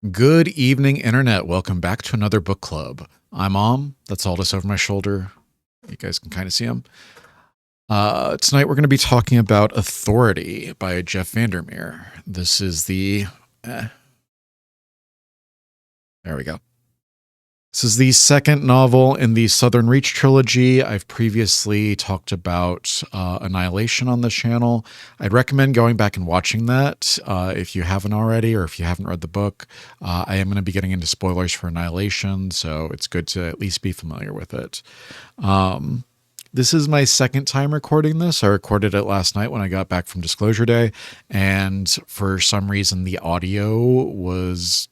Good evening, Internet. Welcome back to another book club. I'm Om. That's Aldous over my shoulder. You guys can kind of see him. Tonight we're going to be talking about Authority by Jeff VanderMeer. This is the... there we go. This is the second novel in the Southern Reach trilogy. I've previously talked about Annihilation on this channel. I'd recommend going back and watching that if you haven't already, or if you haven't read the book. I am going to be getting into spoilers for Annihilation, so it's good to at least be familiar with it. This is my second time recording this. I recorded it last night when I got back from Disclosure Day, and for some reason the audio was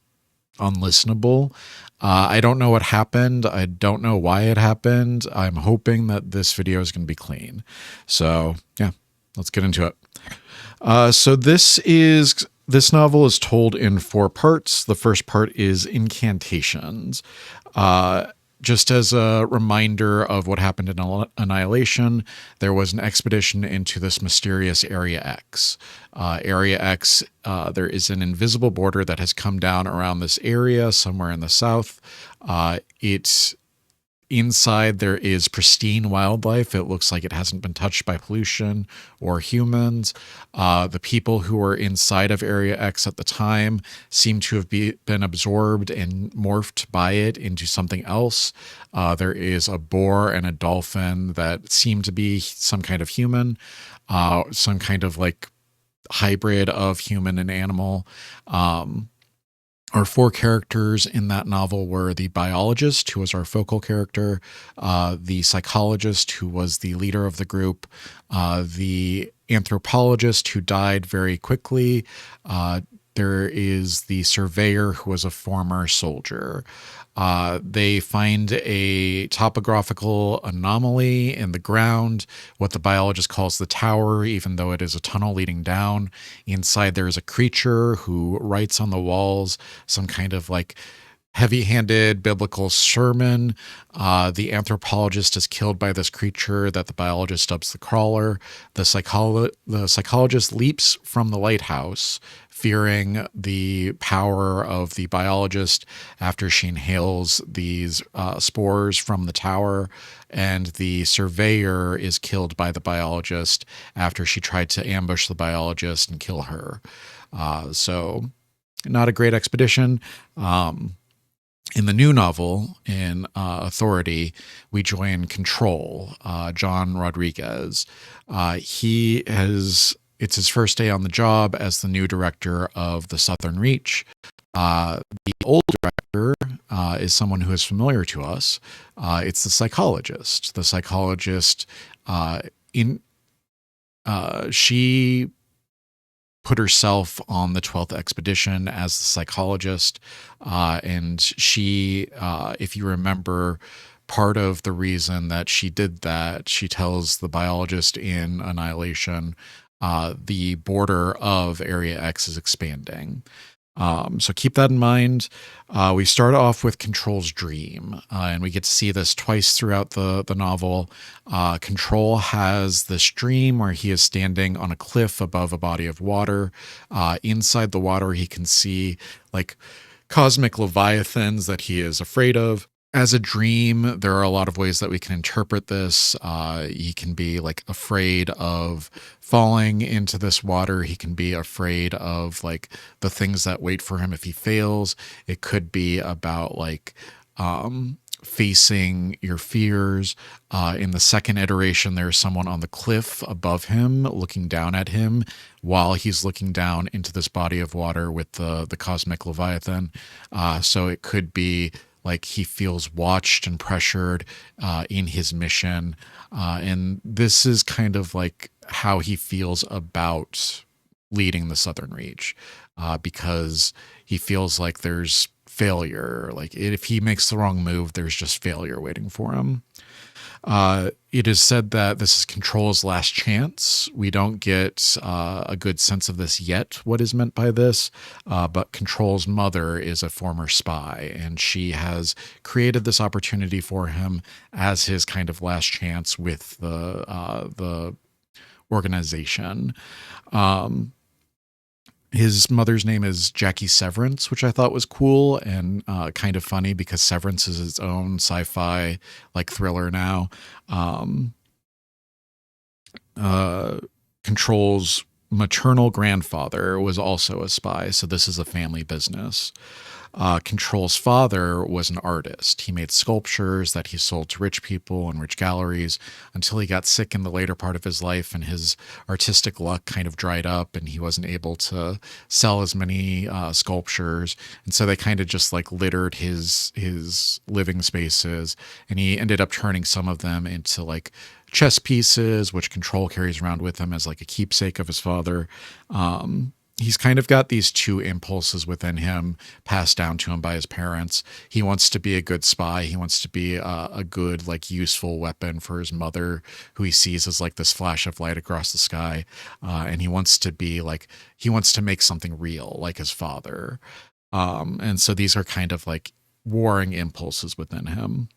unlistenable. I don't know what happened. I don't know why it happened. I'm hoping that this video is going to be clean. So yeah, let's get into it. So this novel is told in 4 parts. The first part is Incantations. Just as a reminder of what happened in Annihilation, there was an expedition into this mysterious Area X. Area X, there is an invisible border that has come down around this area somewhere in the south. Inside there is pristine wildlife. It looks like it hasn't been touched by pollution or humans. The people who were inside of Area X at the time seem to have been absorbed and morphed by it into something else. There is a boar and a dolphin that seem to be some kind of human, some kind of like hybrid of human and animal. Our 4 characters in that novel were the biologist, who was our focal character, the psychologist, who was the leader of the group, the anthropologist, who died very quickly. There is the surveyor, who was a former soldier. They find a topographical anomaly in the ground, what the biologist calls the tower, even though it is a tunnel leading down. Inside there is a creature who writes on the walls some kind of like heavy-handed biblical sermon. The anthropologist is killed by this creature that the biologist dubs the crawler. The psychologist leaps from the lighthouse, fearing the power of the biologist after she inhales these spores from the tower. And the surveyor is killed by the biologist after she tried to ambush the biologist and kill her. So not a great expedition. In the new novel, in Authority, we join Control, John Rodriguez. It's his first day on the job as the new director of the Southern Reach. The old director is someone who is familiar to us. It's the psychologist. The psychologist, she put herself on the 12th expedition as the psychologist. And she, if you remember, part of the reason that she did that, she tells the biologist in Annihilation, the border of Area X is expanding. So keep that in mind. We start off with Control's dream, and we get to see this twice throughout the novel. Control has this dream where he is standing on a cliff above a body of water. Inside the water, he can see like cosmic leviathans that he is afraid of. As a dream, there are a lot of ways that we can interpret this. He can be like afraid of falling into this water. He can be afraid of like the things that wait for him if he fails. It could be about like facing your fears. In the second iteration, there's someone on the cliff above him looking down at him while he's looking down into this body of water with the cosmic leviathan. So it could be like he feels watched and pressured in his mission. And this is kind of like how he feels about leading the Southern Reach, because he feels like there's failure. Like if he makes the wrong move, there's just failure waiting for him. It is said that this is Control's last chance. We don't get a good sense of this yet, what is meant by this, but Control's mother is a former spy, and she has created this opportunity for him as his kind of last chance with the organization. His mother's name is Jackie Severance, which I thought was cool and kind of funny because Severance is its own sci-fi like thriller now. Um, uh, Control's maternal grandfather was also a spy, so this is a family business. Control's father was an artist. He made sculptures that he sold to rich people and rich galleries until he got sick in the later part of his life and his artistic luck kind of dried up and he wasn't able to sell as many sculptures. And so they kind of just like littered his living spaces, and he ended up turning some of them into like chess pieces, which Control carries around with him as like a keepsake of his father. He's kind of got these two impulses within him passed down to him by his parents. He wants to be a good spy. He wants to be a good, like, useful weapon for his mother, who he sees as like this flash of light across the sky. And he wants to be like, he wants to make something real like his father. And so these are kind of like warring impulses within him.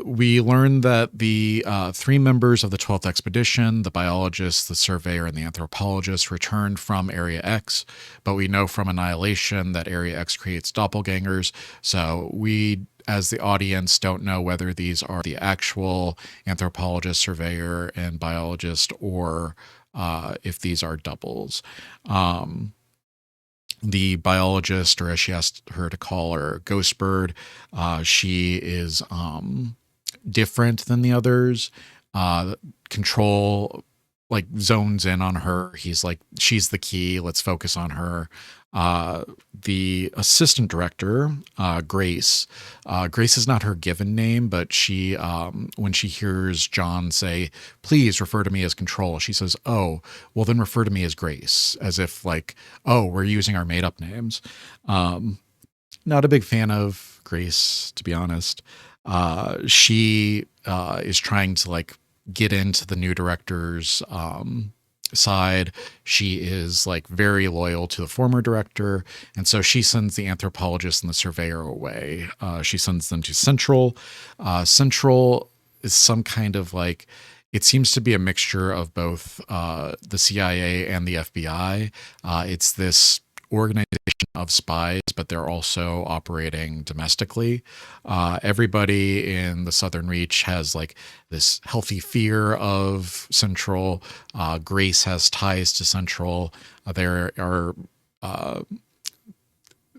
We learned that the three members of the 12th expedition, the biologist, the surveyor, and the anthropologist, returned from Area X, but we know from Annihilation that Area X creates doppelgangers, so we, as the audience, don't know whether these are the actual anthropologist, surveyor, and biologist, or if these are doubles. The biologist, or as she asked her to call her, Ghostbird, she is different than the others. Control like zones in on her. He's like, she's the key. Let's focus on her. The assistant director, Grace. Grace is not her given name, but she, when she hears John say, "Please refer to me as Control," she says, "Oh, well then refer to me as Grace," as if like, "Oh, we're using our made-up names." Not a big fan of Grace, to be honest. She is trying to like get into the new director's side. She is like very loyal to the former director, and so she sends the anthropologist and the surveyor away. She sends them to Central. Central is some kind of like, it seems to be a mixture of both the CIA and the FBI. It's this organization of spies, but they're also operating domestically. Everybody in the Southern Reach has like this healthy fear of Central. Grace has ties to Central. There are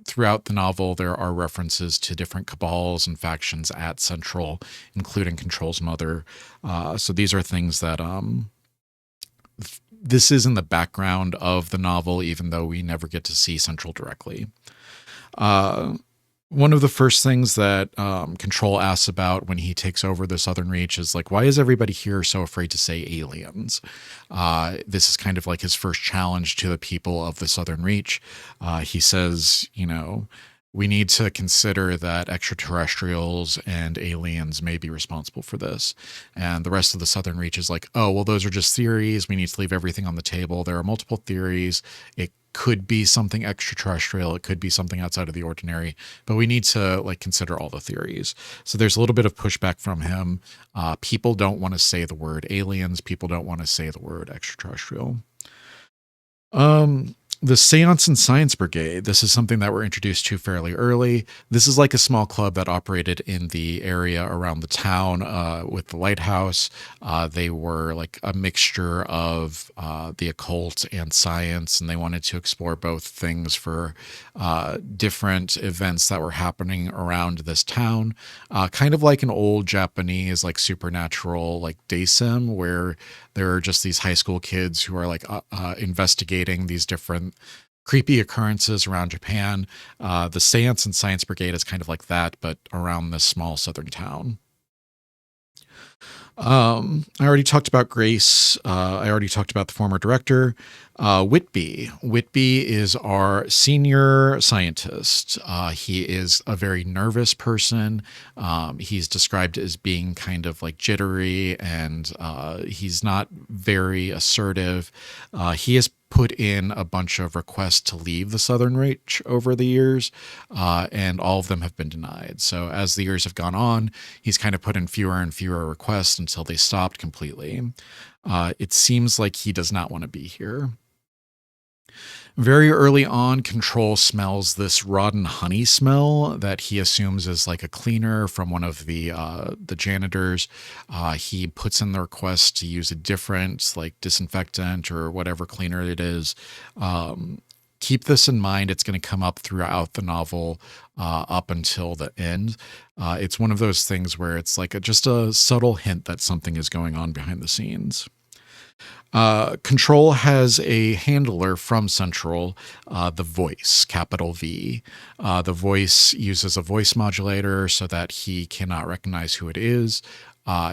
throughout the novel, there are references to different cabals and factions at Central, including Control's mother. So these are things that this is in the background of the novel, even though we never get to see Central directly. One of the first things that Control asks about when he takes over the Southern Reach is like, why is everybody here so afraid to say aliens? This is kind of like his first challenge to the people of the Southern Reach. He says, you know, we need to consider that extraterrestrials and aliens may be responsible for this. And the rest of the Southern Reach is like, oh, well, those are just theories. We need to leave everything on the table. There are multiple theories. It could be something extraterrestrial. It could be something outside of the ordinary, but we need to like consider all the theories. So there's a little bit of pushback from him. People don't want to say the word aliens. People don't want to say the word extraterrestrial. The Seance and Science Brigade. This is something that we're introduced to fairly early. This is like a small club that operated in the area around the town with the lighthouse. They were like a mixture of the occult and science, and they wanted to explore both things for different events that were happening around this town. Kind of like an old Japanese like supernatural like daysim, where there are just these high school kids who are like investigating these different creepy occurrences around Japan. The Seance and Science Brigade is kind of like that, but around this small southern town. I already talked about Grace. I already talked about the former director. Whitby. Whitby is our senior scientist. He is a very nervous person. He's described as being kind of like jittery, and he's not very assertive. He has put in a bunch of requests to leave the Southern Reach over the years, and all of them have been denied. So as the years have gone on, he's kind of put in fewer and fewer requests until they stopped completely. It seems like he does not want to be here. Very early on, Control smells this rotten honey smell that he assumes is like a cleaner from one of the janitors. He puts in the request to use a different like disinfectant or whatever cleaner it is. Keep this in mind. It's going to come up throughout the novel up until the end. It's one of those things where it's like just a subtle hint that something is going on behind the scenes. Control has a handler from Central, the Voice, capital V. The Voice uses a voice modulator so that he cannot recognize who it is.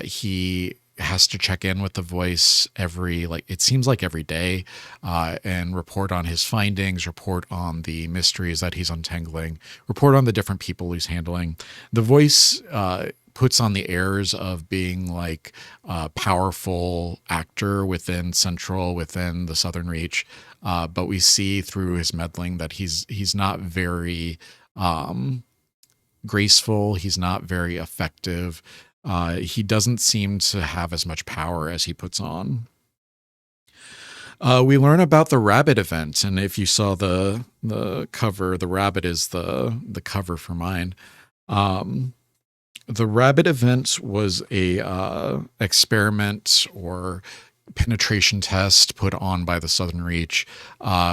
He has to check in with the Voice it seems like every day, and report on his findings, report on the mysteries that he's untangling, report on the different people he's handling. The Voice puts on the airs of being like a powerful actor within Central, within the Southern Reach. But we see through his meddling that he's not very graceful. He's not very effective. He doesn't seem to have as much power as he puts on. We learn about the rabbit event, and if you saw the cover, the rabbit is the cover for mine. The rabbit event was a experiment or penetration test put on by the Southern Reach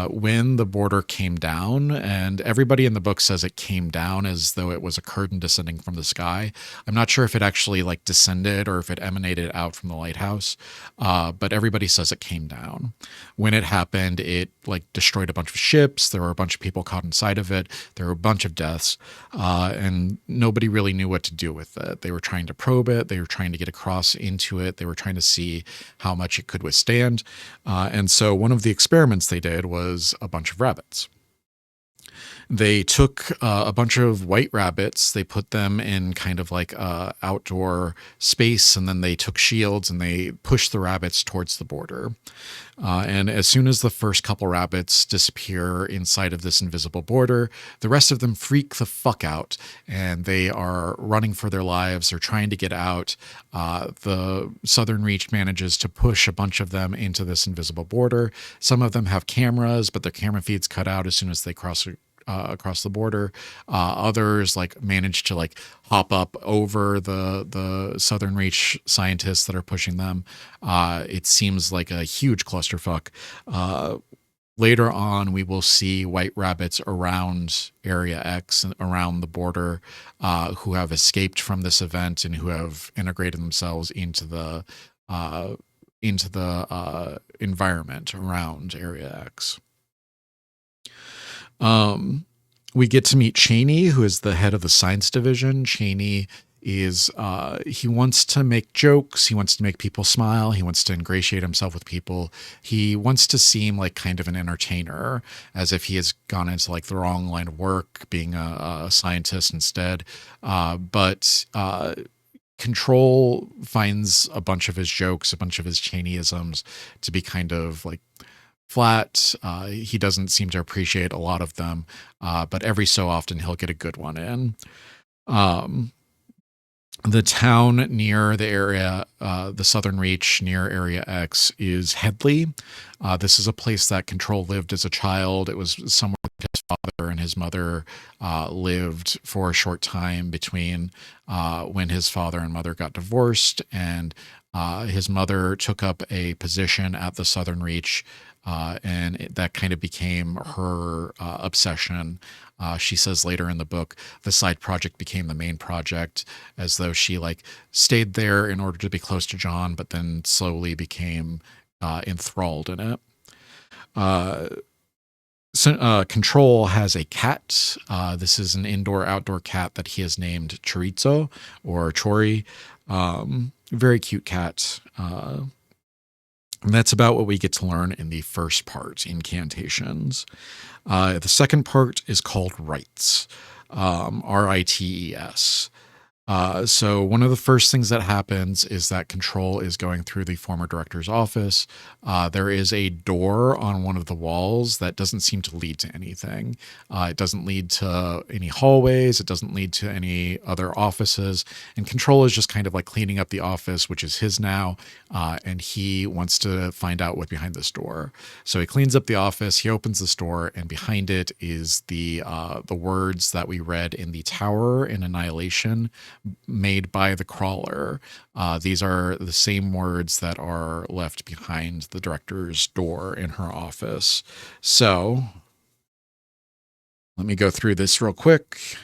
when the border came down, and everybody in the book says it came down as though it was a curtain descending from the sky. I'm not sure if it actually like descended or if it emanated out from the lighthouse, but everybody says it came down. When it happened, it like destroyed a bunch of ships. There were a bunch of people caught inside of it. There were a bunch of deaths, and nobody really knew what to do with it. They were trying to probe it. They were trying to get across into it. They were trying to see how much it could withstand. And so one of the experiments they did was a bunch of rabbits. They took a bunch of white rabbits, they put them in kind of like a outdoor space, and then they took shields and they pushed the rabbits towards the border. And as soon as the first couple rabbits disappear inside of this invisible border, the rest of them freak the fuck out, and they are running for their lives. They're trying to get out. The Southern Reach manages to push a bunch of them into this invisible border. Some of them have cameras, but their camera feeds cut out as soon as they cross across the border. Others like manage to like hop up over the Southern Reach scientists that are pushing them. It seems like a huge clusterfuck. Later on, we will see white rabbits around Area X and around the border who have escaped from this event and who have integrated themselves into the environment around Area X. We get to meet Cheney, who is the head of the science division. Cheney is, he wants to make jokes. He wants to make people smile. He wants to ingratiate himself with people. He wants to seem like kind of an entertainer, as if he has gone into like the wrong line of work, being a scientist instead. But Control finds a bunch of his jokes, a bunch of his Cheneyisms to be kind of like flat. He doesn't seem to appreciate a lot of them, but every so often he'll get a good one in. The town near the area, the Southern Reach near Area X, is Headley. This is a place that Control lived as a child. It was somewhere that his father and his mother lived for a short time between when his father and mother got divorced, and his mother took up a position at the Southern Reach, and that kind of became her obsession. She says later in the book, the side project became the main project, as though she like stayed there in order to be close to John, but then slowly became enthralled in it. Control has a cat. This is an indoor-outdoor cat that he has named Chorizo or Chori. Very cute cat. And that's about what we get to learn in the first part, Incantations. The second part is called Rites, R-I-T-E-S. So one of the first things that happens is that Control is going through the former director's office. There is a door on one of the walls that doesn't seem to lead to anything. It doesn't lead to any hallways. It doesn't lead to any other offices. And Control is just kind of like cleaning up the office, which is his now, and he wants to find out what's behind this door. So he cleans up the office. He opens this door, and behind it is the words that we read in the tower in Annihilation, made by the crawler. These are the same words that are left behind the director's door in her office. So let me go through this real quick.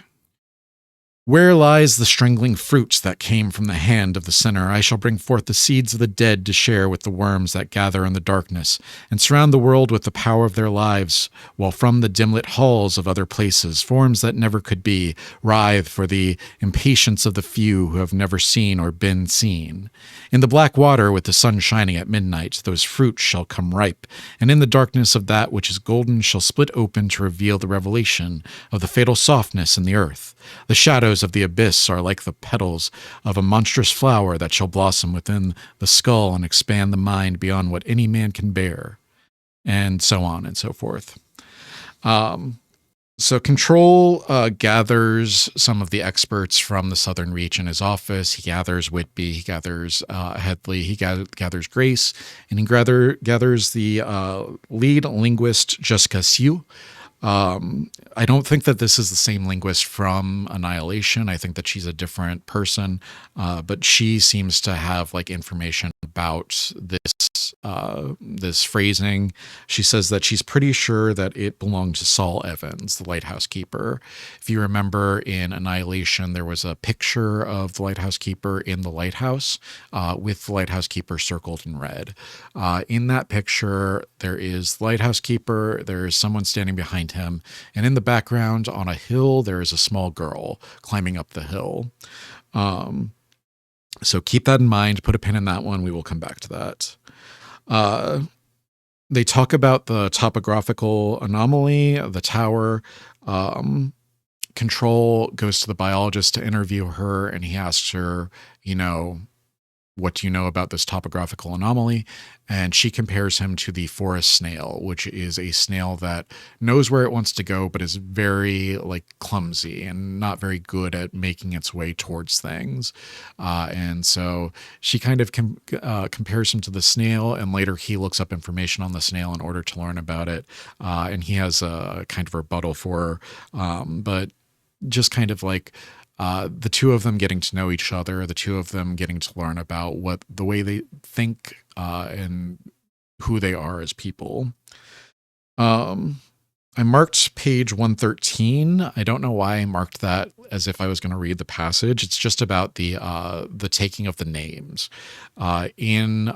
Where lies the strangling fruit that came from the hand of the sinner? I shall bring forth the seeds of the dead to share with the worms that gather in the darkness, and surround the world with the power of their lives, while from the dim-lit halls of other places, forms that never could be, writhe for the impatience of the few who have never seen or been seen. In the black water with the sun shining at midnight, those fruits shall come ripe, and in the darkness of that which is golden shall split open to reveal the revelation of the fatal softness in the earth. The shadows of the abyss are like the petals of a monstrous flower that shall blossom within the skull and expand the mind beyond what any man can bear, and so on and so forth. So Control gathers some of the experts from the Southern Reach in his office. He gathers Whitby, he gathers Headley, he gathers Grace, and he gathers the lead linguist, Jessica Sue. I don't think that this is the same linguist from Annihilation. I think that she's a different person, but she seems to have like information about this phrasing. She says that she's pretty sure that it belonged to Saul Evans, the lighthouse keeper. If you remember in Annihilation, there was a picture of the lighthouse keeper in the lighthouse with the lighthouse keeper circled in red. In that picture, there is the lighthouse keeper, there is someone standing behind him, and in the background on a hill, there is a small girl climbing up the hill. So keep that in mind, put a pin in that one. We will come back to that. They talk about the topographical anomaly, the tower. Control goes to the biologist to interview her, and he asks her, what do you know about this topographical anomaly? And she compares him to the forest snail, which is a snail that knows where it wants to go, but is very clumsy and not very good at making its way towards things. And so she kind of compares him to the snail, and later he looks up information on the snail in order to learn about it. And he has a kind of rebuttal for her, but just kind of the two of them getting to know each other, the two of them getting to learn about what the way they think and who they are as people. I marked page 113. I don't know why I marked that as if I was going to read the passage. It's just about the taking of the names. In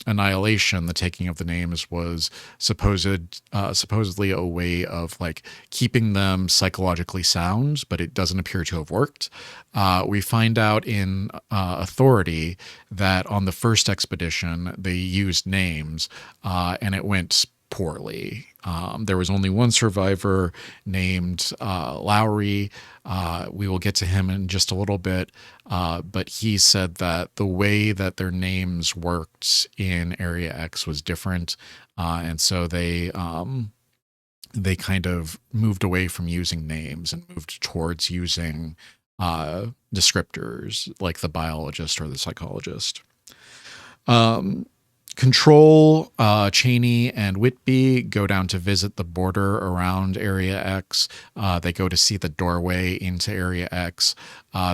Annihilation, the taking of the names was supposedly a way of keeping them psychologically sound, but it doesn't appear to have worked. We find out in Authority that on the first expedition they used names, and it went poorly. There was only one survivor named Lowry. We will get to him in just a little bit, but he said that the way that their names worked in Area X was different, and so they kind of moved away from using names and moved towards using descriptors like the biologist or the psychologist. Control, Cheney, and Whitby go down to visit the border around Area X. They go to see the doorway into Area X.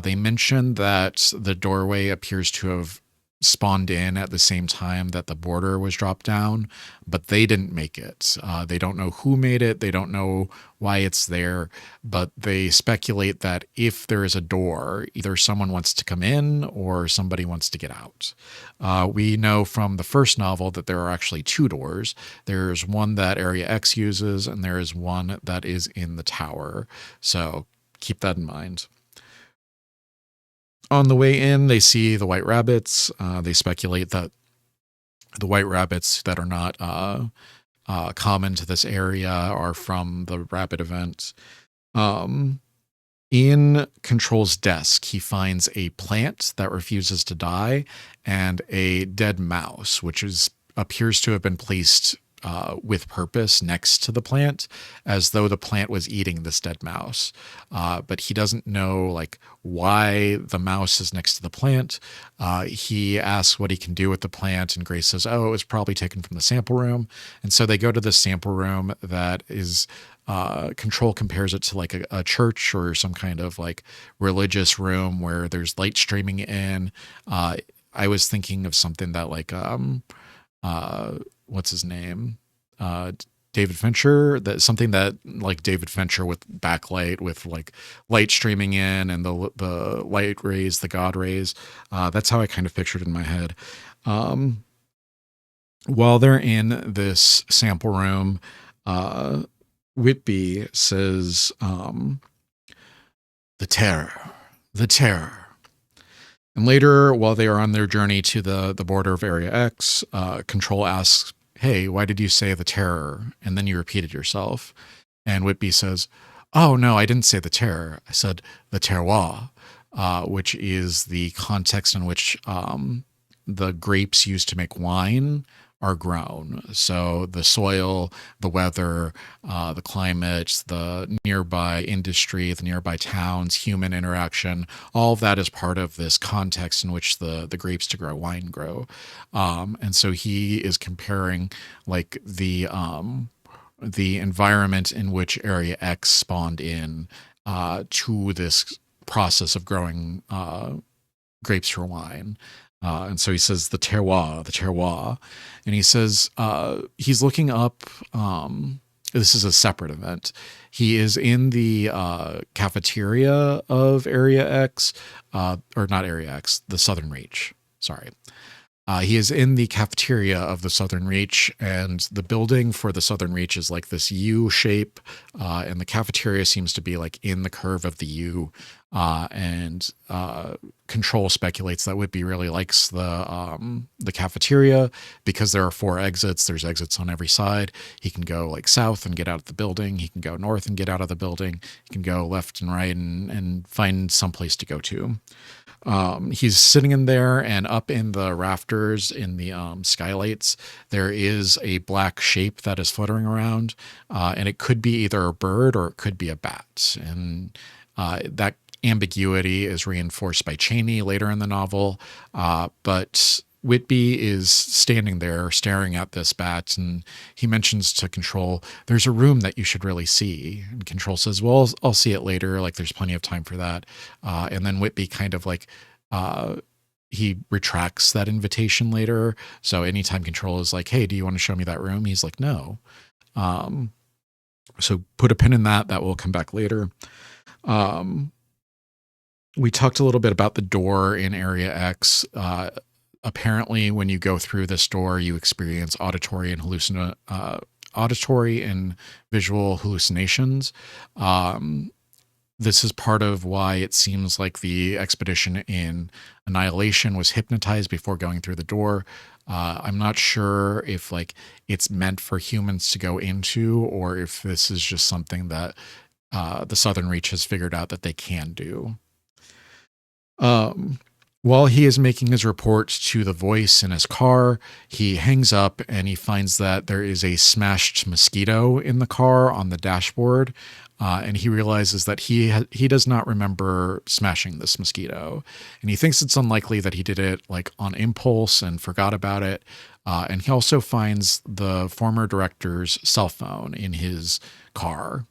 They mention that the doorway appears to have spawned in at the same time that the border was dropped down, but they didn't make it. They don't know who made it. They don't know why it's there, but they speculate that if there is a door, either someone wants to come in or somebody wants to get out. We know from the first novel that there are actually two doors. There's one that Area X uses, and there is one that is in the tower. So keep that in mind. On the way in, they see the white rabbits. They speculate that the white rabbits that are not common to this area are from the rabbit event. In Control's desk, he finds a plant that refuses to die and a dead mouse, which appears to have been placed with purpose next to the plant, as though the plant was eating this dead mouse. But he doesn't know like why the mouse is next to the plant. He asks what he can do with the plant, and Grace says, "Oh, it was probably taken from the sample room." And so they go to the sample room that is. Control compares it to like a church or some kind of like religious room where there's light streaming in. I was thinking of something that like what's his name? David Fincher, that something that like David Fincher with backlight with like light streaming in and the light rays, the God rays. That's how I kind of pictured it in my head. While they're in this sample room, Whitby says, the terror, the terror. And later, while they are on their journey to the border of Area X, Control asks, "Hey, why did you say the terror? And then you repeated yourself." And Whitby says, "Oh, no, I didn't say the terror. I said the terroir," which is the context in which the grapes used to make wine are grown. So the soil, the weather, the climate, the nearby industry, the nearby towns, human interaction, all of that is part of this context in which the grapes to grow wine grow. And so he is comparing like the environment in which Area X spawned in to this process of growing grapes for wine. And so he says the terroir. And he says he's looking up, this is a separate event. He is in the cafeteria of Area X, or not Area X, the Southern Reach. Sorry. He is in the cafeteria of the Southern Reach, and the building for the Southern Reach is like this U shape, and the cafeteria seems to be like in the curve of the U. And Control speculates that Whitby really likes the cafeteria because there are 4 exits. There's exits on every side. He can go like south and get out of the building. He can go north and get out of the building. He can go left and right and find some place to go to. He's sitting in there, and up in the rafters in the skylights, there is a black shape that is fluttering around, and it could be either a bird or it could be a bat. And that ambiguity is reinforced by Chaney later in the novel, but Whitby is standing there staring at this bat, and he mentions to Control, "There's a room that you should really see." And Control says, "Well, I'll see it later. Like, there's plenty of time for that." And then Whitby kind of like, he retracts that invitation later. So anytime Control is like, "Hey, do you want to show me that room?" He's like, "No." So put a pin in that. That will come back later. We talked a little bit about the door in Area X. Apparently, when you go through this door, you experience auditory and visual hallucinations. This is part of why it seems like the expedition in Annihilation was hypnotized before going through the door. I'm not sure if like it's meant for humans to go into, or if this is just something that the Southern Reach has figured out that they can do. While he is making his report to the voice in his car, he hangs up and he finds that there is a smashed mosquito in the car on the dashboard. And he realizes that he does not remember smashing this mosquito. And he thinks it's unlikely that he did it like on impulse and forgot about it. And he also finds the former director's cell phone in his car.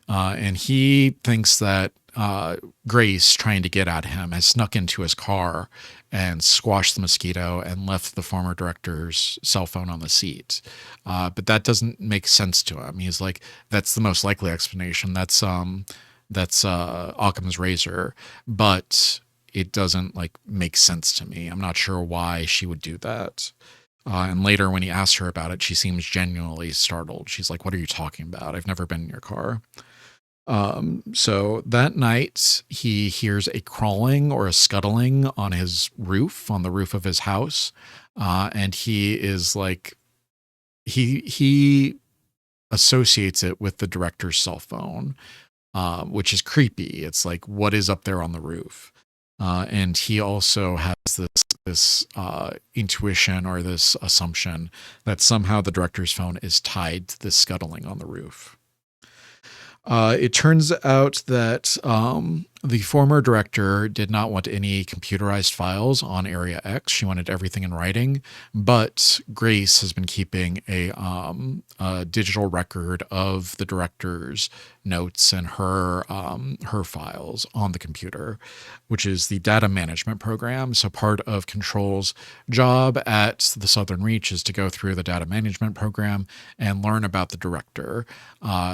And he thinks that Grace, trying to get at him, has snuck into his car and squashed the mosquito and left the former director's cell phone on the seat. But that doesn't make sense to him. He's like, that's the most likely explanation. That's Occam's razor, but it doesn't like make sense to me. I'm not sure why she would do that. And later when he asks her about it, she seems genuinely startled. She's like, "What are you talking about? I've never been in your car." So that night he hears a crawling or a scuttling on his roof, on the roof of his house. And he is like, he associates it with the director's cell phone. which is creepy. It's like, what is up there on the roof? And he also has this intuition or this assumption that somehow the director's phone is tied to this scuttling on the roof. It turns out that the former director did not want any computerized files on Area X. She wanted everything in writing, but Grace has been keeping a digital record of the director's notes and her files on the computer, which is the data management program. So part of Control's job at the Southern Reach is to go through the data management program and learn about the director.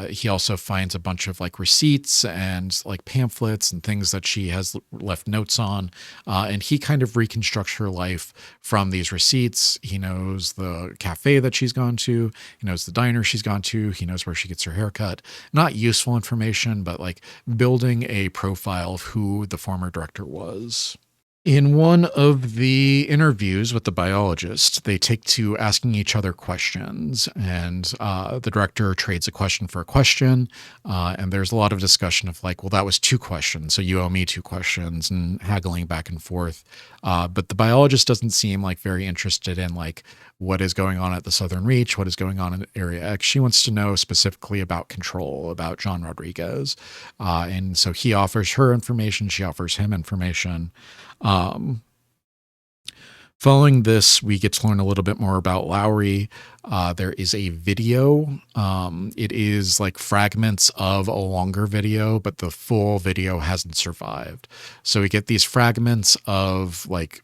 He also finds a bunch of like receipts and like pamphlets and things that she has left notes on. And he kind of reconstructs her life from these receipts. He knows the cafe that she's gone to. He knows the diner she's gone to. He knows where she gets her haircut. Not useful information, but like building a profile of who the former director was. In one of the interviews with the biologist, they take to asking each other questions, and the director trades a question for a question. And there's a lot of discussion of like, well, that was 2 questions, so you owe me 2 questions, and haggling back and forth. But the biologist doesn't seem like very interested in like what is going on at the Southern Reach, what is going on in Area X. She wants to know specifically about Control, about John Rodriguez. And so he offers her information, she offers him information. Following this, we get to learn a little bit more about Lowry. There is a video. It is like fragments of a longer video, but the full video hasn't survived. So we get these fragments of like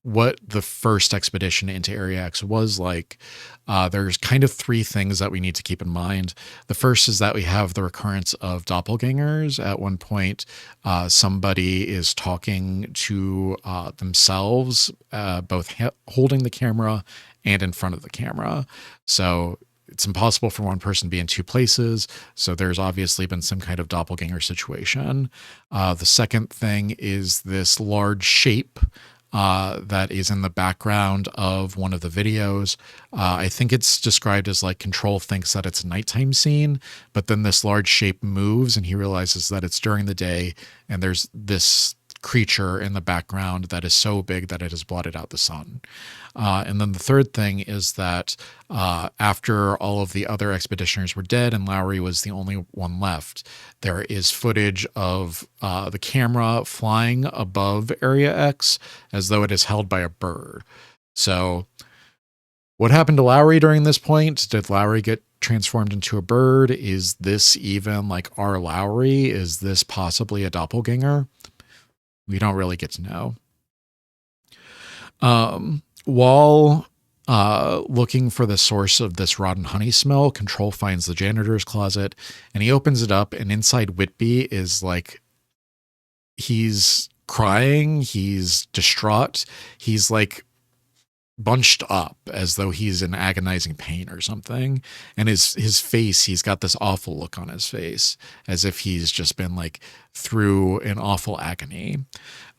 what the first expedition into Area X was like. There's kind of 3 things that we need to keep in mind. The first is that we have the recurrence of doppelgangers. At one point, somebody is talking to themselves, both holding the camera and in front of the camera. So it's impossible for one person to be in 2 places. So there's obviously been some kind of doppelganger situation. The second thing is this large shape that is in the background of one of the videos. I think it's described as like Control thinks that it's a nighttime scene, but then this large shape moves and he realizes that it's during the day, and there's this creature in the background that is so big that it has blotted out the sun. And then the third thing is that after all of the other expeditioners were dead and Lowry was the only one left, there is footage of the camera flying above Area X as though it is held by a bird. So what happened to Lowry during this point? Did Lowry get transformed into a bird? Is this even like our Lowry? Is this possibly a doppelganger? We don't really get to know. While looking for the source of this rotten honey smell, Control finds the janitor's closet, and he opens it up, and inside Whitby is like, he's crying, he's distraught, he's like bunched up as though he's in agonizing pain or something. And his face, he's got this awful look on his face as if he's just been like through an awful agony.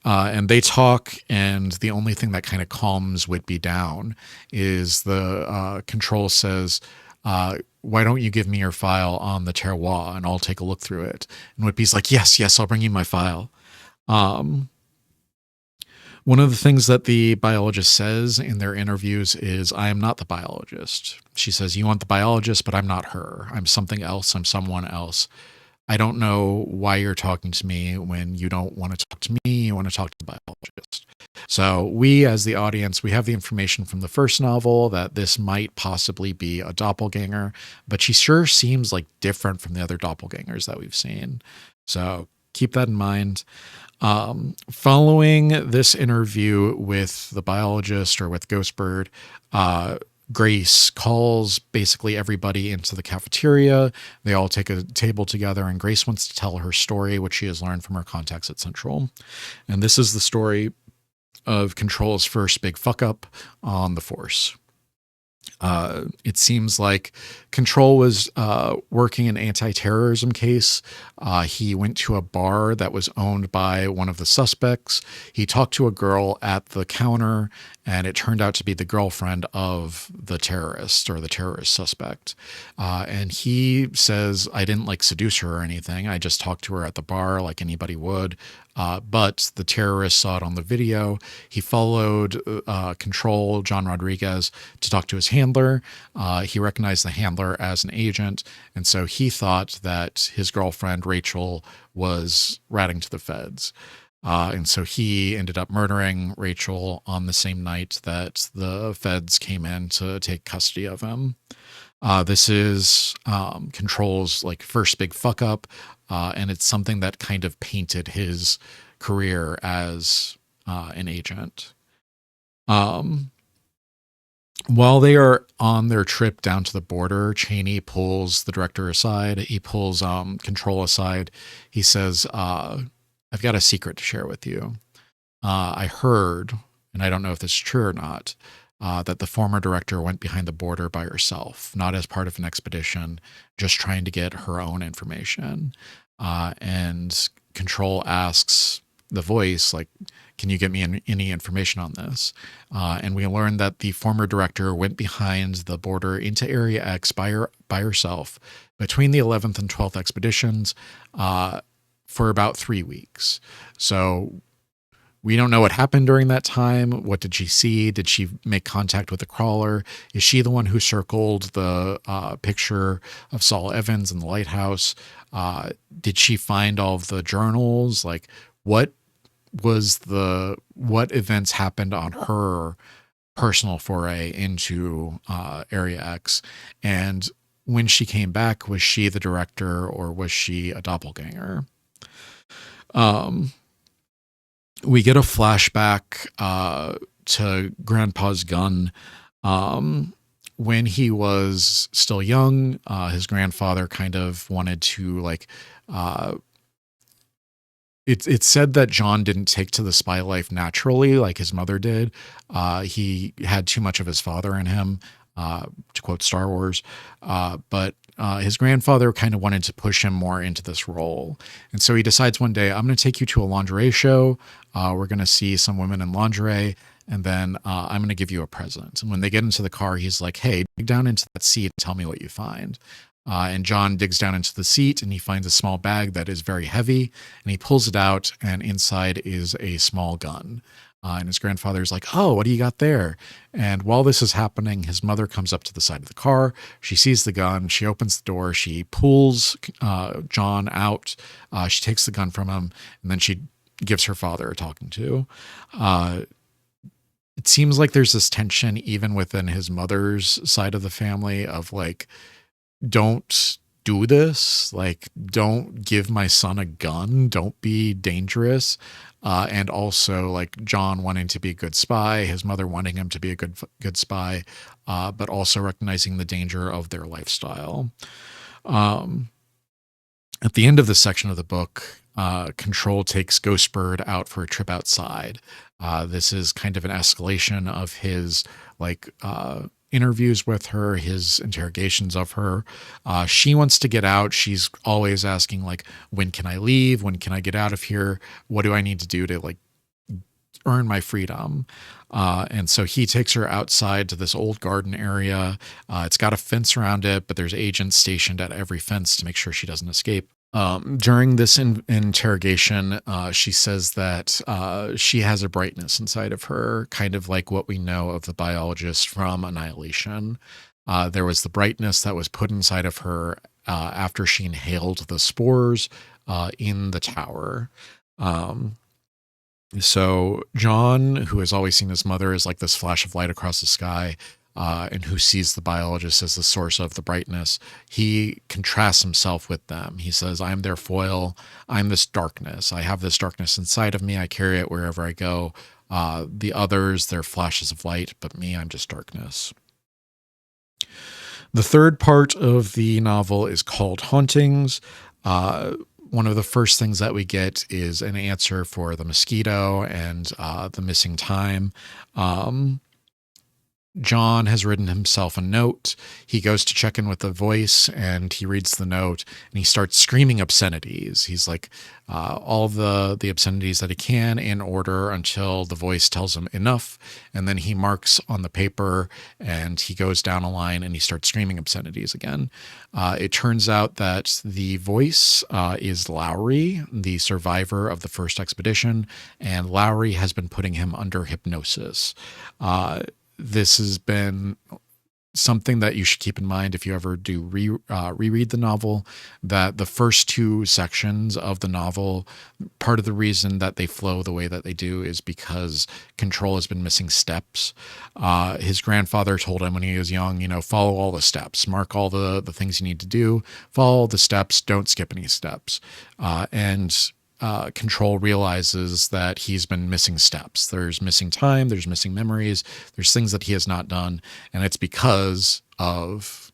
And they talk, and the only thing that kind of calms Whitby down is the Control says, why don't you give me your file on the terroir and I'll take a look through it. And Whitby's like, yes, I'll bring you my file. One of the things that the biologist says in their interviews is, I am not the biologist. She says, you want the biologist, but I'm not her. I'm something else. I'm someone else. I don't know why you're talking to me when you don't want to talk to me. You want to talk to the biologist. So we, as the audience, we have the information from the first novel that this might possibly be a doppelganger, but she sure seems like different from the other doppelgangers that we've seen. So keep that in mind. Following this interview with the biologist or with Ghostbird, Grace calls basically everybody into the cafeteria. They all take a table together, and Grace wants to tell her story, which she has learned from her contacts at Central. And this is the story of Control's first big fuck up on the Force. It seems like Control was working an anti-terrorism case. He went to a bar that was owned by one of the suspects. He talked to a girl at the counter, and it turned out to be the girlfriend of the terrorist or the terrorist suspect. And he says, I didn't like seduce her or anything. I just talked to her at the bar like anybody would. But the terrorist saw it on the video. He followed Control, John Rodriguez, to talk to his handler. He recognized the handler as an agent. And so he thought that his girlfriend, Rachel, was ratting to the feds. And so he ended up murdering Rachel on the same night that the feds came in to take custody of him. This is Control's like first big fuck up, and it's something that kind of painted his career as an agent. While they are on their trip down to the border, Cheney pulls the director aside. He pulls Control aside. He says, I've got a secret to share with you. I heard, and I don't know if this is true or not, that the former director went behind the border by herself, not as part of an expedition, just trying to get her own information. And Control asks the voice, like, can you get me any information on this? And we learned that the former director went behind the border into Area X by herself between the 11th and 12th expeditions for about 3 weeks. So we don't know what happened during that time. What did she see? Did she make contact with the crawler? Is she the one who circled the picture of Saul Evans in the lighthouse? Did she find all of the journals? Like, what events happened on her personal foray into Area X? And when she came back, was she the director or was she a doppelganger? We get a flashback to Grandpa's gun. When he was still young, his grandfather kind of wanted to like, it's said that John didn't take to the spy life naturally like his mother did. He had too much of his father in him, to quote Star Wars. But his grandfather kind of wanted to push him more into this role. And so he decides one day, I'm going to take you to a lingerie show. We're going to see some women in lingerie. And then I'm going to give you a present. And when they get into the car, he's like, hey, dig down into that seat and tell me what you find. And John digs down into the seat and he finds a small bag that is very heavy. And he pulls it out and inside is a small gun. And his grandfather's like, oh, what do you got there? And while this is happening, his mother comes up to the side of the car. She sees the gun. She opens the door. She pulls John out. She takes the gun from him. And then she gives her father a talking to. It seems like there's this tension even within his mother's side of the family of like, don't do this. Like, don't give my son a gun. Don't be dangerous. And also like John wanting to be a good spy, his mother wanting him to be a good spy, but also recognizing the danger of their lifestyle. At the end of this section of the book, Control takes Ghostbird out for a trip outside. This is kind of an escalation of his like interviews with her, his interrogations of her. She wants to get out. She's always asking like, when can I leave? When can I get out of here? What do I need to do to like earn my freedom? And so he takes her outside to this old garden area. It's got a fence around it, but there's agents stationed at every fence to make sure she doesn't escape. During this interrogation, she says that she has a brightness inside of her, kind of like what we know of the biologist from Annihilation. There was the brightness that was put inside of her after she inhaled the spores in the tower. So John, who has always seen his mother as like this flash of light across the sky, and who sees the biologist as the source of the brightness, he contrasts himself with them. He says, I'm their foil. I'm this darkness. I have this darkness inside of me. I carry it wherever I go. The others, they're flashes of light, but me, I'm just darkness. The third part of the novel is called Hauntings. One of the first things that we get is an answer for the mosquito and the missing time. John has written himself a note. He goes to check in with the voice and he reads the note and he starts screaming obscenities. He's like all the obscenities that he can in order until the voice tells him enough. And then he marks on the paper and he goes down a line and he starts screaming obscenities again. It turns out that the voice is Lowry, the survivor of the first expedition, and Lowry has been putting him under hypnosis. This has been something that you should keep in mind if you ever do reread the novel, that the first two sections of the novel, part of the reason that they flow the way that they do is because Control has been missing steps. His grandfather told him when he was young, follow all the steps, mark all the things you need to do, follow the steps, don't skip any steps. And Control realizes that he's been missing steps. There's missing time, there's missing memories, there's things that he has not done, and it's because of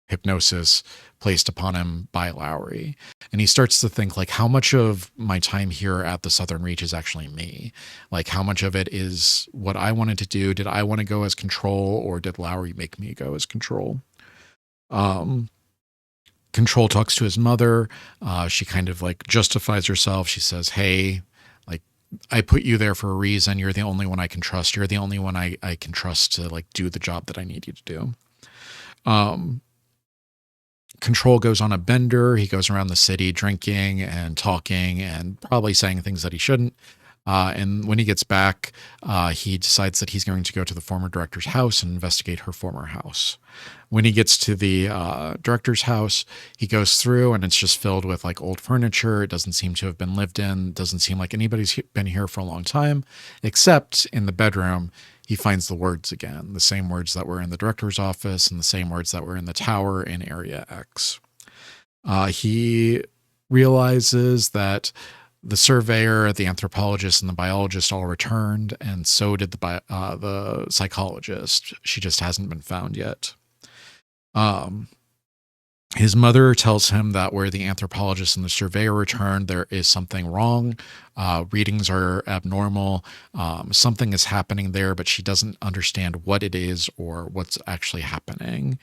hypnosis placed upon him by Lowry. And he starts to think, like, how much of my time here at the Southern Reach is actually me? Like, how much of it is what I wanted to do? Did I want to go as Control, or did Lowry make me go as Control? Control talks to his mother. She kind of like justifies herself. She says, hey, like, I put you there for a reason. You're the only one I can trust. You're the only one I can trust to like do the job that I need you to do. Control goes on a bender. He goes around the city drinking and talking and probably saying things that he shouldn't. And when he gets back, he decides that he's going to go to the former director's house and investigate her former house. When he gets to the director's house, he goes through and it's just filled with like old furniture. It doesn't seem to have been lived in. It doesn't seem like anybody's been here for a long time, except in the bedroom, he finds the words again, the same words that were in the director's office and the same words that were in the tower in Area X. He realizes that the surveyor, the anthropologist, and the biologist all returned, and so did the psychologist. She just hasn't been found yet. His mother tells him that where the anthropologist and the surveyor returned, there is something wrong. Readings are abnormal. Something is happening there, but she doesn't understand what it is or what's actually happening.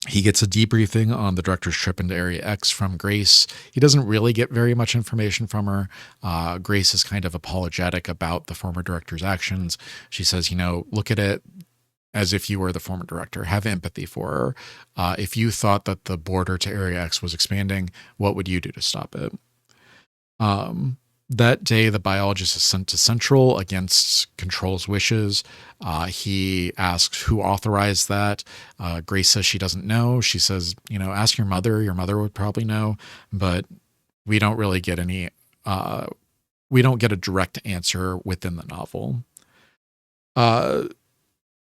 He gets a debriefing on the director's trip into Area X from Grace. He doesn't really get very much information from her. Grace is kind of apologetic about the former director's actions. She says, look at it as if you were the former director. Have empathy for her. If you thought that the border to Area X was expanding, what would you do to stop it? That day, the biologist is sent to Central against Control's wishes. He asks who authorized that. Grace says she doesn't know. She says, ask your mother. Your mother would probably know, but we don't really get we don't get a direct answer within the novel.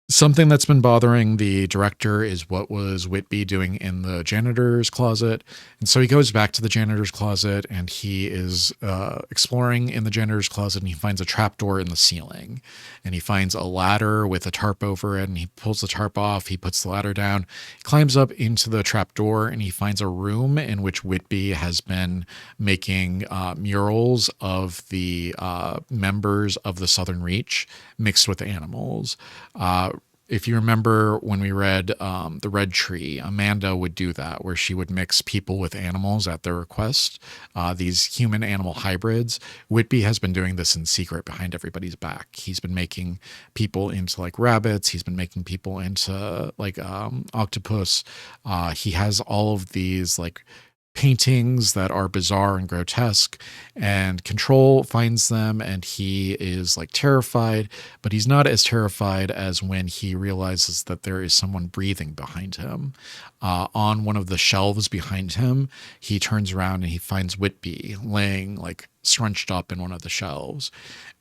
Something that's been bothering the director is what was Whitby doing in the janitor's closet. And so he goes back to the janitor's closet and he is exploring in the janitor's closet and he finds a trapdoor in the ceiling. And he finds a ladder with a tarp over it and he pulls the tarp off. He puts the ladder down, he climbs up into the trapdoor and he finds a room in which Whitby has been making murals of the members of the Southern Reach mixed with animals. If you remember when we read The Red Tree, Amanda would do that, where she would mix people with animals at their request, these human-animal hybrids. Whitby has been doing this in secret behind everybody's back. He's been making people into like rabbits. He's been making people into like octopus. He has all of these like paintings that are bizarre and grotesque, and Control finds them and he is like terrified, but he's not as terrified as when he realizes that there is someone breathing behind him. On one of the shelves behind him, he turns around and he finds Whitby laying like scrunched up in one of the shelves,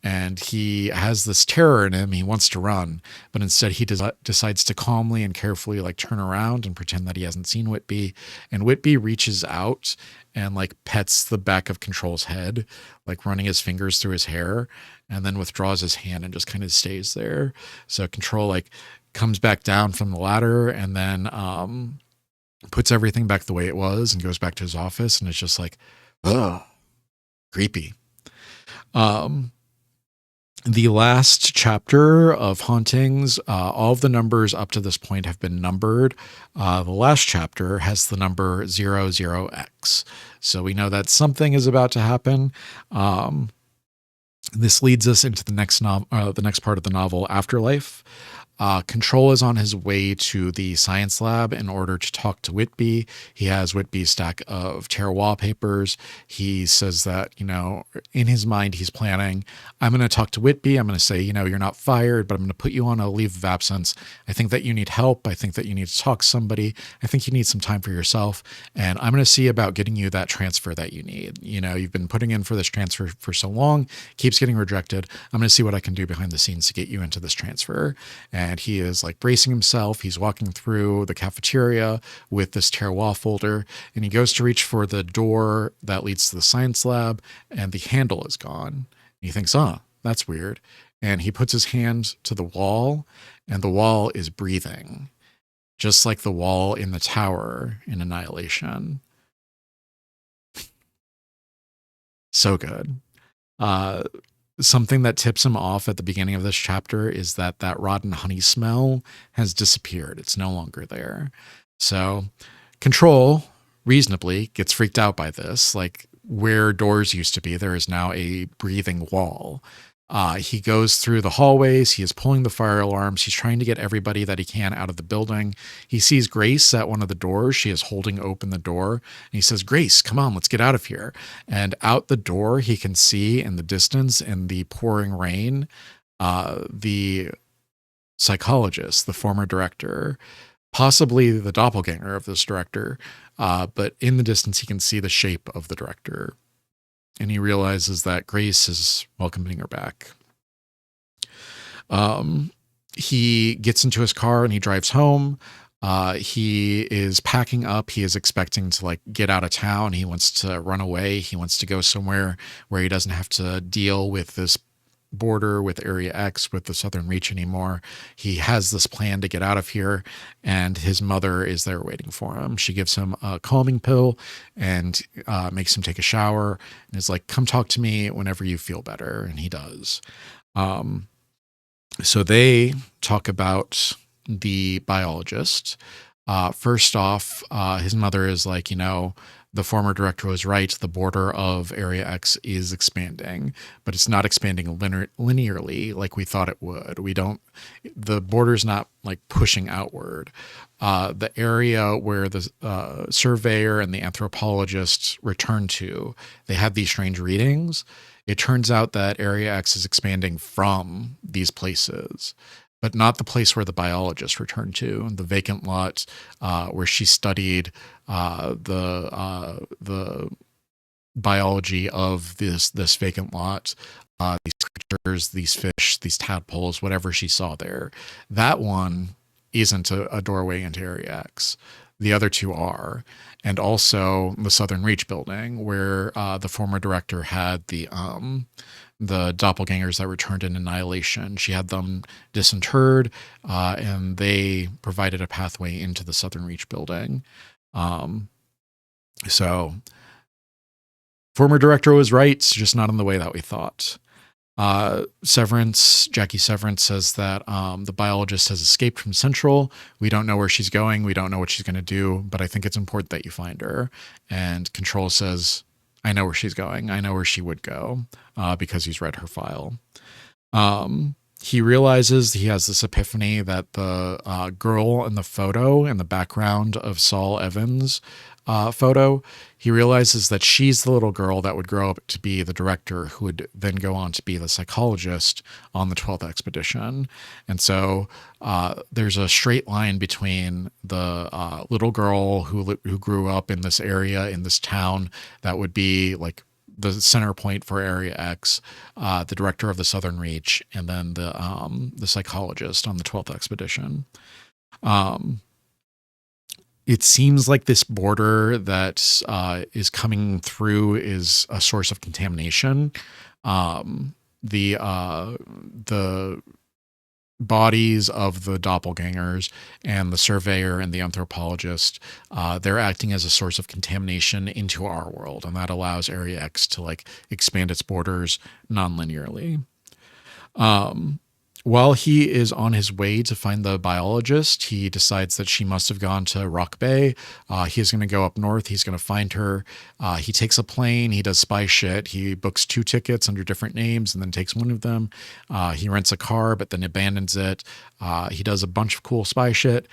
and he has this terror in him. He wants to run, but instead he decides to calmly and carefully like turn around and pretend that he hasn't seen Whitby. And Whitby reaches out and like pets the back of Control's head, like running his fingers through his hair, and then withdraws his hand and just kind of stays there. So Control like comes back down from the ladder and then puts everything back the way it was and goes back to his office, and it's just like, ugh, creepy. The last chapter of Hauntings, all of the numbers up to this point have been numbered. The last chapter has the number 00X. So we know that something is about to happen. This leads us into the next the next part of the novel, Afterlife. Control is on his way to the science lab in order to talk to Whitby. He has Whitby's stack of terror wallpapers. He says that, in his mind, he's planning, I'm going to talk to Whitby. I'm going to say, you're not fired, but I'm going to put you on a leave of absence. I think that you need help. I think that you need to talk to somebody. I think you need some time for yourself. And I'm going to see about getting you that transfer that you need. You've been putting in for this transfer for so long, keeps getting rejected. I'm going to see what I can do behind the scenes to get you into this transfer. And he is like bracing himself. He's walking through the cafeteria with this tear wall folder, and he goes to reach for the door that leads to the science lab, and the handle is gone. And he thinks, that's weird. And he puts his hand to the wall, and the wall is breathing, just like the wall in the tower in Annihilation. So good. Something that tips him off at the beginning of this chapter is that rotten honey smell has disappeared. It's no longer there. So Control reasonably gets freaked out by this. Like, where doors used to be, there is now a breathing wall. He goes through the hallways. He is pulling the fire alarms. He's trying to get everybody that he can out of the building. He sees Grace at one of the doors. She is holding open the door. And he says, Grace, come on, let's get out of here. And out the door, he can see in the distance, in the pouring rain, the psychologist, the former director, possibly the doppelganger of this director. But in the distance, he can see the shape of the director. And he realizes that Grace is welcoming her back. He gets into his car and he drives home. He is packing up. He is expecting to get out of town. He wants to run away. He wants to go somewhere where he doesn't have to deal with this border with Area X, with the Southern Reach anymore. He has this plan to get out of here, and his mother is there waiting for him. She gives him a calming pill and makes him take a shower and is like, come talk to me whenever you feel better. And he does. So they talk about the biologist. First off, his mother is like, the former director was right. The border of Area X is expanding, but it's not expanding linearly like we thought it would. The border's not pushing outward. The area where the surveyor and the anthropologist returned to, they had these strange readings. It turns out that Area X is expanding from these places, but not the place where the biologist returned to, the vacant lot where she studied the biology of this vacant lot, these creatures, these fish, these tadpoles, whatever she saw there. That one isn't a doorway into Area X. The other two are. And also the Southern Reach building, where the former director had the doppelgangers that returned in Annihilation. She had them disinterred, and they provided a pathway into the Southern Reach building. So former director was right, just not in the way that we thought. Jackie Severance says that the biologist has escaped from Central. We don't know where she's going. We don't know what she's going to do, but I think it's important that you find her. And Control says, I know where she's going. I know where she would go, because he's read her file. He realizes he has this epiphany that the girl in the photo in the background of Saul Evans' photo, he realizes that she's the little girl that would grow up to be the director, who would then go on to be the psychologist on the 12th expedition. And so there's a straight line between the little girl who grew up in this area, in this town, that would be the center point for Area X, the director of the Southern Reach, and then the psychologist on the 12th expedition. It seems like this border that is coming through is a source of contamination. The bodies of the doppelgangers and the surveyor and the anthropologist, they're acting as a source of contamination into our world, and that allows Area X to expand its borders non-linearly. While he is on his way to find the biologist, he decides that she must have gone to Rock Bay. He's going to go up north. He's going to find her. He takes a plane. He does spy shit. He books 2 tickets under different names and then takes one of them. He rents a car, but then abandons it. He does a bunch of cool spy shit.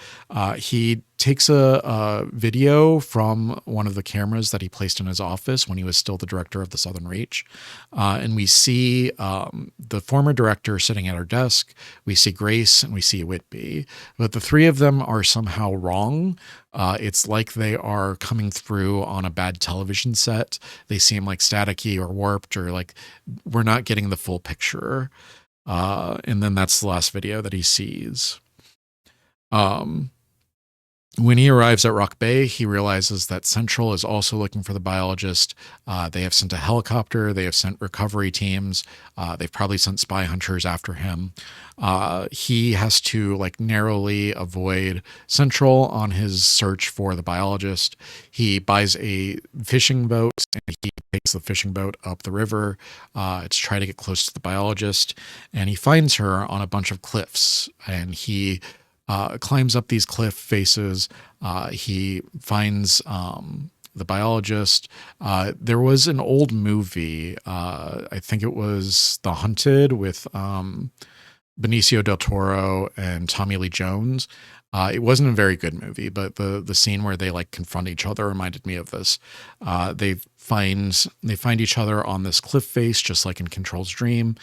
He takes a video from one of the cameras that he placed in his office when he was still the director of the Southern Reach. And we see the former director sitting at her desk. We see Grace and we see Whitby. But the 3 of them are somehow wrong. It's like they are coming through on a bad television set. They seem like staticky or warped, or like we're not getting the full picture. And then that's the last video that he sees. When he arrives at Rock Bay, he realizes that Central is also looking for the biologist. They have sent a helicopter. They have sent recovery teams. They've probably sent spy hunters after him. He has to like narrowly avoid Central on his search for the biologist. He buys a fishing boat and he takes the fishing boat up the river to try to get close to the biologist. And he finds her on a bunch of cliffs, and he climbs up these cliff faces. He finds the biologist. There was an old movie, I think it was The Hunted, with Benicio del Toro and Tommy Lee Jones. It wasn't a very good movie, but the scene where they like confront each other reminded me of this. They find each other on this cliff face, just like in Control's dream.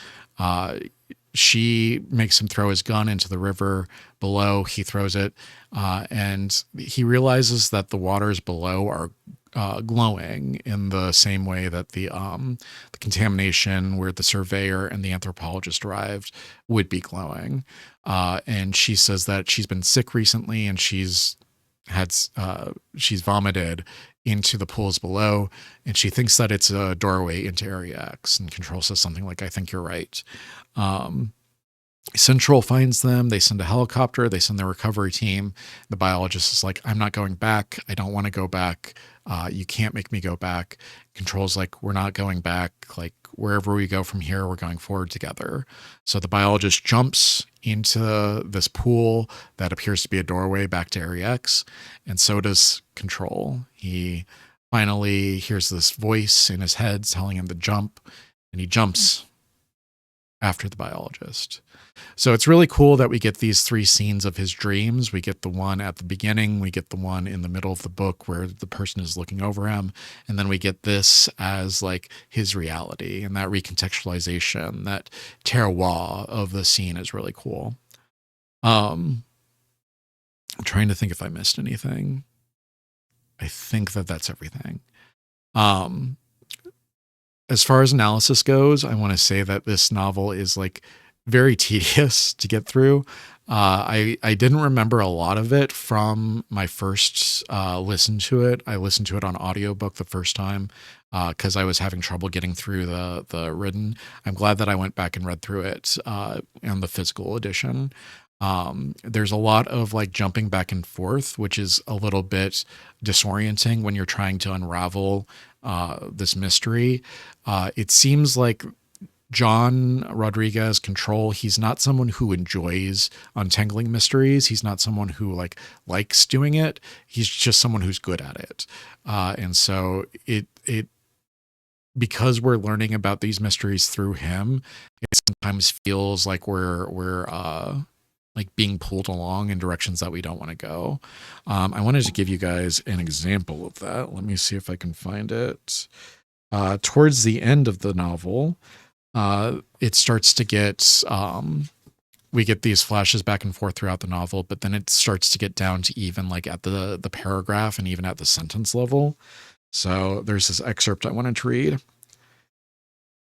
She makes him throw his gun into the river below. He throws it, and he realizes that the waters below are glowing in the same way that the contamination where the surveyor and the anthropologist arrived would be glowing. And she says that she's been sick recently, and she's vomited into the pools below, and she thinks that it's a doorway into Area X. And Control says something like, "I think you're right." Central finds them. They send a helicopter. They send their recovery team. The biologist is like, "I'm not going back. I don't want to go back. You can't make me go back." Control's like, "We're not going back. Like, wherever we go from here, we're going forward together." So the biologist jumps into this pool that appears to be a doorway back to Area X, and so does Control. He finally hears this voice in his head telling him to jump, and he jumps after the biologist. So it's really cool that we get these 3 scenes of his dreams. We get the one at the beginning, we get the one in the middle of the book where the person is looking over him, and then we get this as like his reality, and that recontextualization, that terroir of the scene is really cool. I'm trying to think if I missed anything. I think that that's everything. As far as analysis goes, I want to say that this novel is like very tedious to get through. I didn't remember a lot of it from my first listen to it. I listened to it on audiobook the first time because I was having trouble getting through the written. I'm glad that I went back and read through it in the physical edition. There's a lot of like jumping back and forth, which is a little bit disorienting when you're trying to unravel this mystery. It seems like John Rodriguez Control, he's not someone who enjoys untangling mysteries. He's not someone who likes doing it. He's just someone who's good at it. And so it because we're learning about these mysteries through him, it sometimes feels like we're like being pulled along in directions that we don't want to go. I wanted to give you guys an example of that. Let me see if I can find it. Towards the end of the novel, it starts to get, we get these flashes back and forth throughout the novel, but then it starts to get down to even like at the paragraph and even at the sentence level. So there's this excerpt I wanted to read.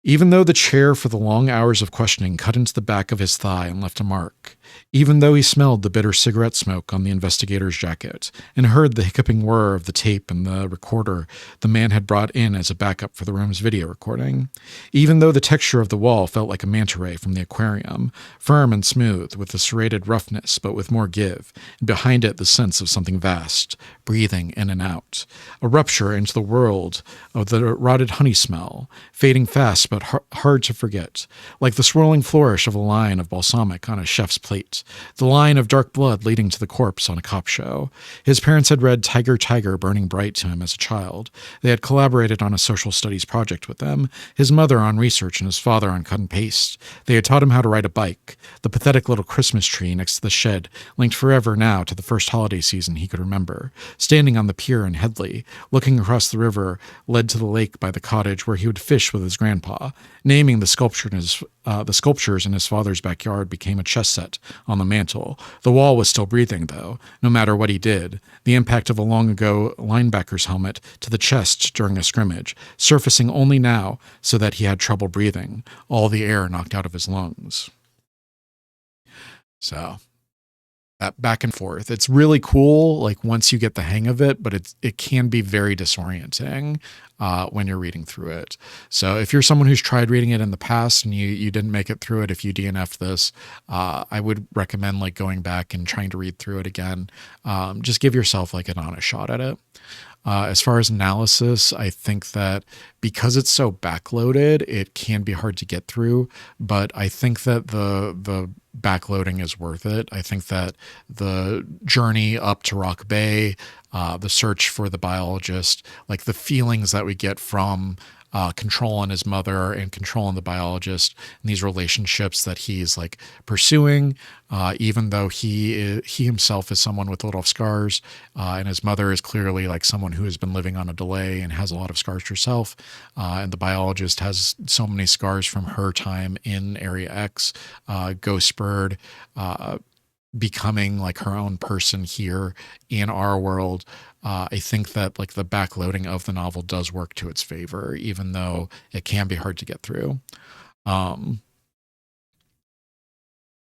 Even though the chair for the long hours of questioning cut into the back of his thigh and left a mark, even though he smelled the bitter cigarette smoke on the investigator's jacket and heard the hiccuping whir of the tape and the recorder the man had brought in as a backup for the room's video recording, even though the texture of the wall felt like a manta ray from the aquarium, firm and smooth, with a serrated roughness but with more give, and behind it the sense of something vast, breathing in and out, a rupture into the world of the rotted honey smell, fading fast but hard to forget, like the swirling flourish of a line of balsamic on a chef's plate, the line of dark blood leading to the corpse on a cop show. His parents had read Tiger, Tiger, Burning Bright to him as a child. They had collaborated on a social studies project with them, his mother on research and his father on cut and paste. They had taught him how to ride a bike. The pathetic little Christmas tree next to the shed linked forever now to the first holiday season he could remember. Standing on the pier in Headley, looking across the river, led to the lake by the cottage where he would fish with his grandpa. Naming the sculptures in his father's backyard became a chess set on the mantle. The wall was still breathing, though, no matter what he did. The impact of a long-ago linebacker's helmet to the chest during a scrimmage, surfacing only now so that he had trouble breathing, all the air knocked out of his lungs. So that back and forth. It's really cool, like once you get the hang of it, but it can be very disorienting when you're reading through it. So if you're someone who's tried reading it in the past and you didn't make it through it, if you DNF this, I would recommend like going back and trying to read through it again. Just give yourself like an honest shot at it. As far as analysis, I think that because it's so backloaded, it can be hard to get through, but I think that the backloading is worth it. I think that the journey up to Rock Bay, the search for the biologist, like the feelings that we get from Control and his mother and Control and the biologist, and these relationships that he's like pursuing, even though he himself is someone with a lot of scars, and his mother is clearly like someone who has been living on a delay and has a lot of scars herself, and the biologist has so many scars from her time in Area X, Ghost Bird, becoming like her own person here in our world. I think that like the backloading of the novel does work to its favor, even though it can be hard to get through. Is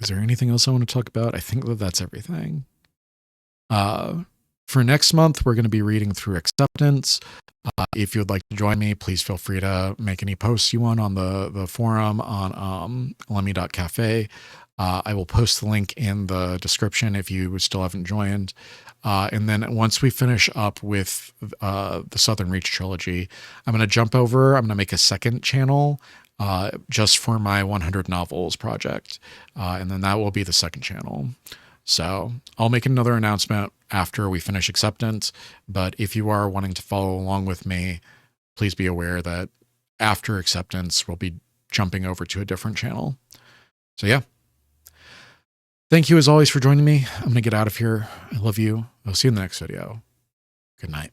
there anything else I want to talk about? I think that that's everything. For next month, we're going to be reading through Acceptance. If you'd like to join me, please feel free to make any posts you want on the forum on lemmy.cafe. I will post the link in the description if you still haven't joined. And then once we finish up with the Southern Reach trilogy, I'm going to jump over. I'm going to make a second channel just for my 100 novels project. And then that will be the second channel. So I'll make another announcement after we finish Acceptance. But if you are wanting to follow along with me, please be aware that after Acceptance, we'll be jumping over to a different channel. So yeah. Thank you as always for joining me. I'm going to get out of here. I love you. I'll see you in the next video. Good night.